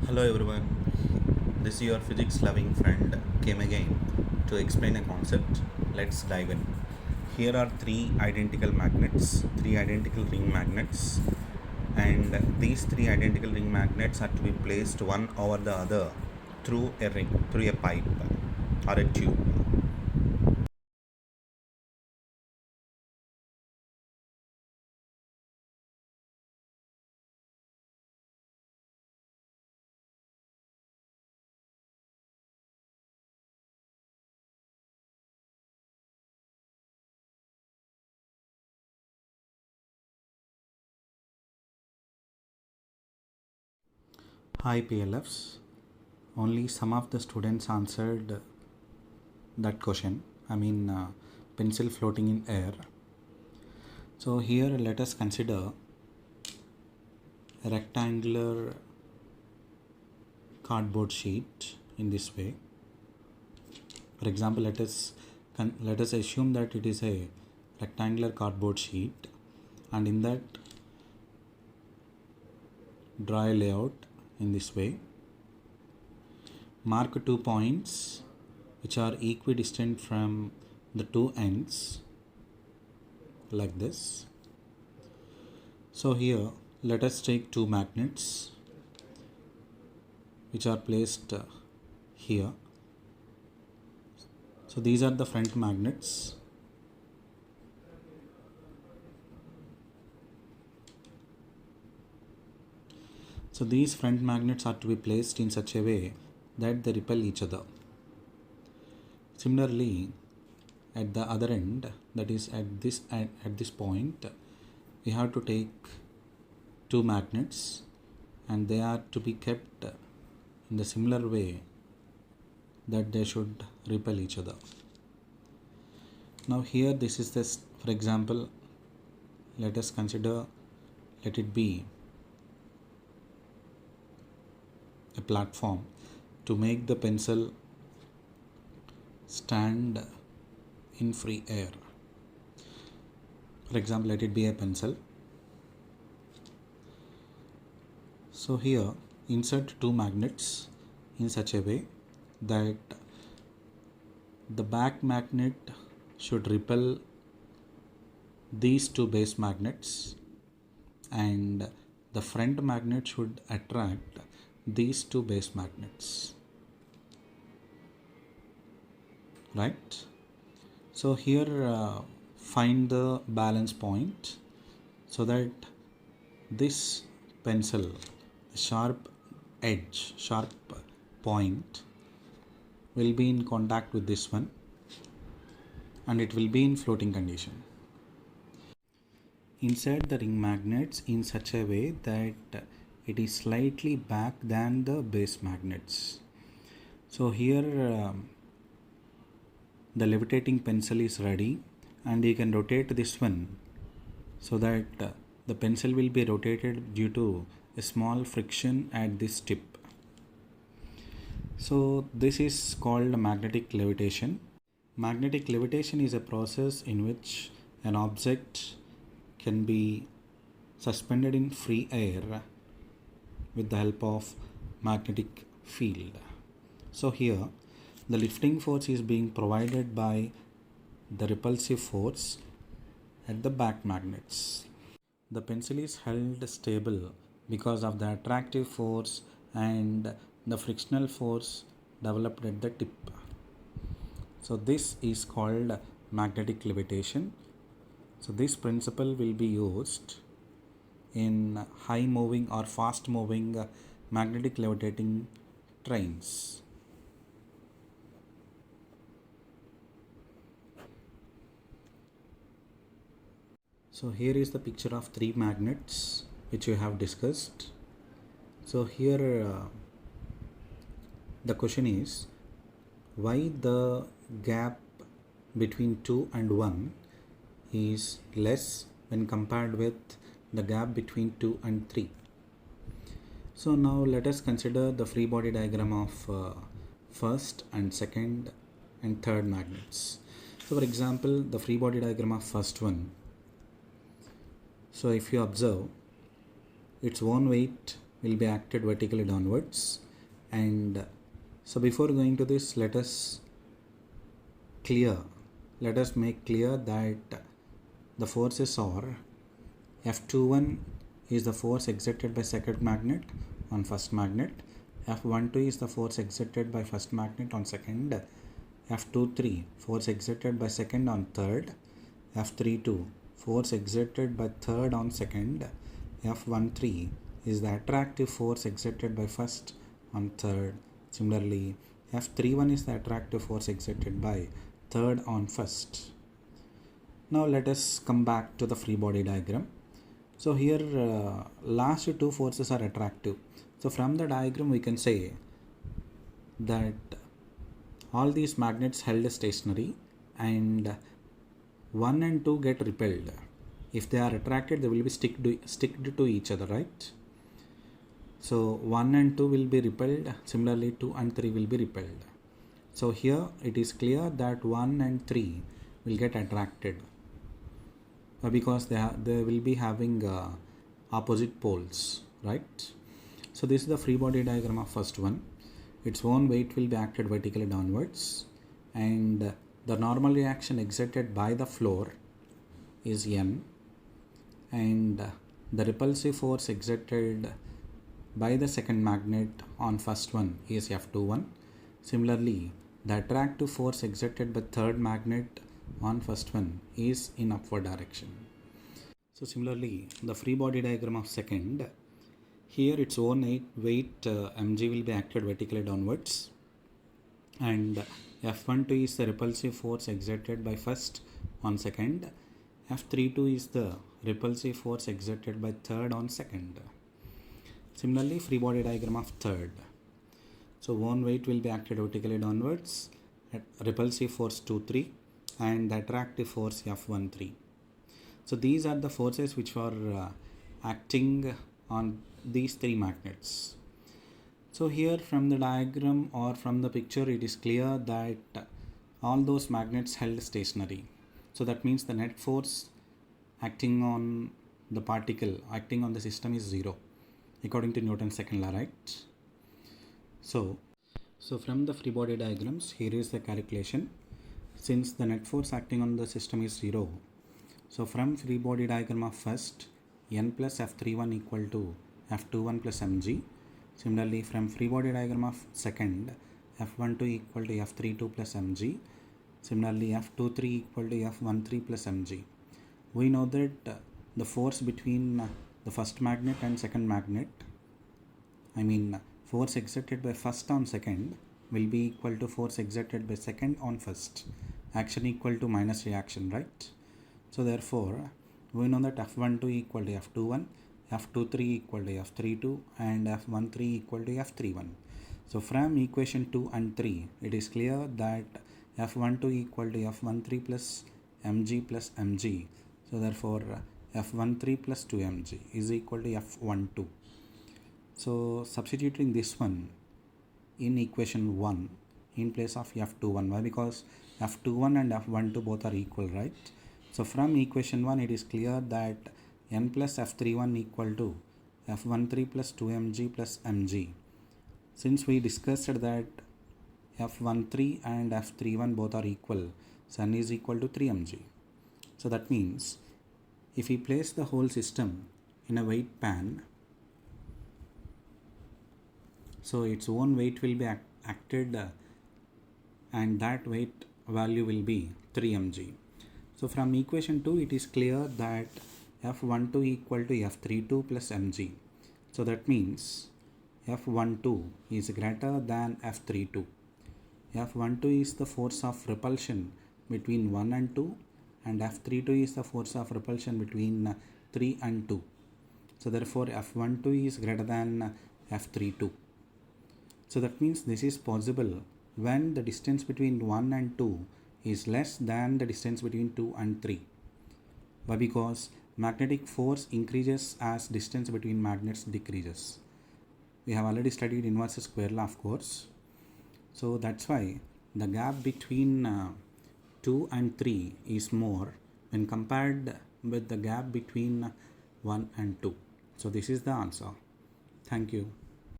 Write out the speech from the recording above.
Hello everyone, this is your physics loving friend came again to explain a concept. Let's dive in. Here are three identical ring magnets, and these three identical ring magnets are to be placed one over the other through a pipe or a tube. Hi PLFs. Only some of the students answered that question. Pencil floating in air. So here let us consider a rectangular cardboard sheet in this way. For example, let us assume that it is a rectangular cardboard sheet, and in that draw a layout in this way. Mark 2 points which are equidistant from the two ends like this. So here let us take two magnets which are placed here. So these are the front magnets. So these front magnets are to be placed in such a way that they repel each other. Similarly, at the other end, that is at this point, we have to take two magnets and they are to be kept in the similar way that they should repel each other. Now here this is this, for example, let it be a platform to make the pencil stand in free air. For example, let it be a pencil. So here insert two magnets in such a way that the back magnet should repel these two base magnets and the front magnet should attract these two base magnets, right? So here find the balance point so that this pencil sharp point will be in contact with this one and it will be in floating condition. Insert the ring magnets in such a way that it is slightly back than the base magnets. So here the levitating pencil is ready and you can rotate this one so that the pencil will be rotated due to a small friction at this tip. So this is called magnetic levitation. Magnetic levitation is a process in which an object can be suspended in free air with the help of magnetic field. So here the lifting force is being provided by the repulsive force at the back magnets. The pencil is held stable because of the attractive force and the frictional force developed at the tip. So this is called magnetic levitation. So this principle will be used in high moving or fast moving magnetic levitating trains. So here is the picture of three magnets which we have discussed. So here the question is why the gap between 2 and 1 is less when compared with the gap between 2 and 3. So now let us consider the free body diagram of first and second and third magnets. So for example, the free body diagram of first one. So if you observe, its own weight will be acted vertically downwards. And so before going to this, let us make clear that the forces are F21 is the force exerted by second magnet on first magnet, F12 is the force exerted by first magnet on second, F23 force exerted by second on third, F32 force exerted by third on second, F13 is the attractive force exerted by first on third. Similarly, F31 is the attractive force exerted by third on first. Now let us come back to the free body diagram. So here last two forces are attractive. So from the diagram we can say that all these magnets held stationary and 1 and 2 get repelled. If they are attracted, they will be sticked to each other, right? So 1 and 2 will be repelled. Similarly 2 and 3 will be repelled. So here it is clear that 1 and 3 will get attracted because they will be having opposite poles, right? So this is the free body diagram of first one. Its own weight will be acted vertically downwards, and the normal reaction exerted by the floor is N, and the repulsive force exerted by the second magnet on first one is F21. Similarly, the attractive force exerted by third magnet on first one is in upward direction. So similarly, the free body diagram of second, here its own weight mg will be acted vertically downwards, and F12 is the repulsive force exerted by first on second, F32 is the repulsive force exerted by third on second. Similarly, free body diagram of third. So one weight will be acted vertically downwards, at repulsive force 2-3 and the attractive force F13. So these are the forces which are acting on these three magnets. So here from the diagram or from the picture it is clear that all those magnets held stationary. So that means the net force acting on the particle, acting on the system is zero according to Newton's second law, right? So from the free body diagrams, here is the calculation. Since the net force acting on the system is zero, so from free body diagram of first, N plus F31 equal to F21 plus mg. Similarly, from free body diagram of second, F12 equal to F32 plus mg. Similarly, F23 equal to F13 plus mg. We know that the force between the first magnet and second magnet, force exerted by first on second will be equal to force exerted by second on first. Action equal to minus reaction, right? So therefore, we know that F12 equal to F21, F23 equal to F32 and F13 equal to F31. So from equation 2 and 3, it is clear that F12 equal to F13 plus mg. So therefore, F13 plus 2mg is equal to F12. So substituting this one in equation 1 in place of F21. Why? Because F21 and F12 both are equal, right? So from equation 1 it is clear that N plus F31 equal to F13 plus 2mg plus mg. Since we discussed that F13 and F31 both are equal, so N is equal to 3mg. So that means if we place the whole system in a weight pan, so its own weight will be acted and that weight value will be 3mg. So from equation 2 it is clear that F12 equal to F32 plus mg. So that means F12 is greater than F32. F12 is the force of repulsion between 1 and 2 and F32 is the force of repulsion between 3 and 2. So therefore F12 is greater than F32. So that means this is possible when the distance between 1 and 2 is less than the distance between 2 and 3. Why? Because magnetic force increases as distance between magnets decreases. We have already studied inverse square law, of course. So that's why the gap between 2 and 3 is more when compared with the gap between 1 and 2. So this is the answer. Thank you.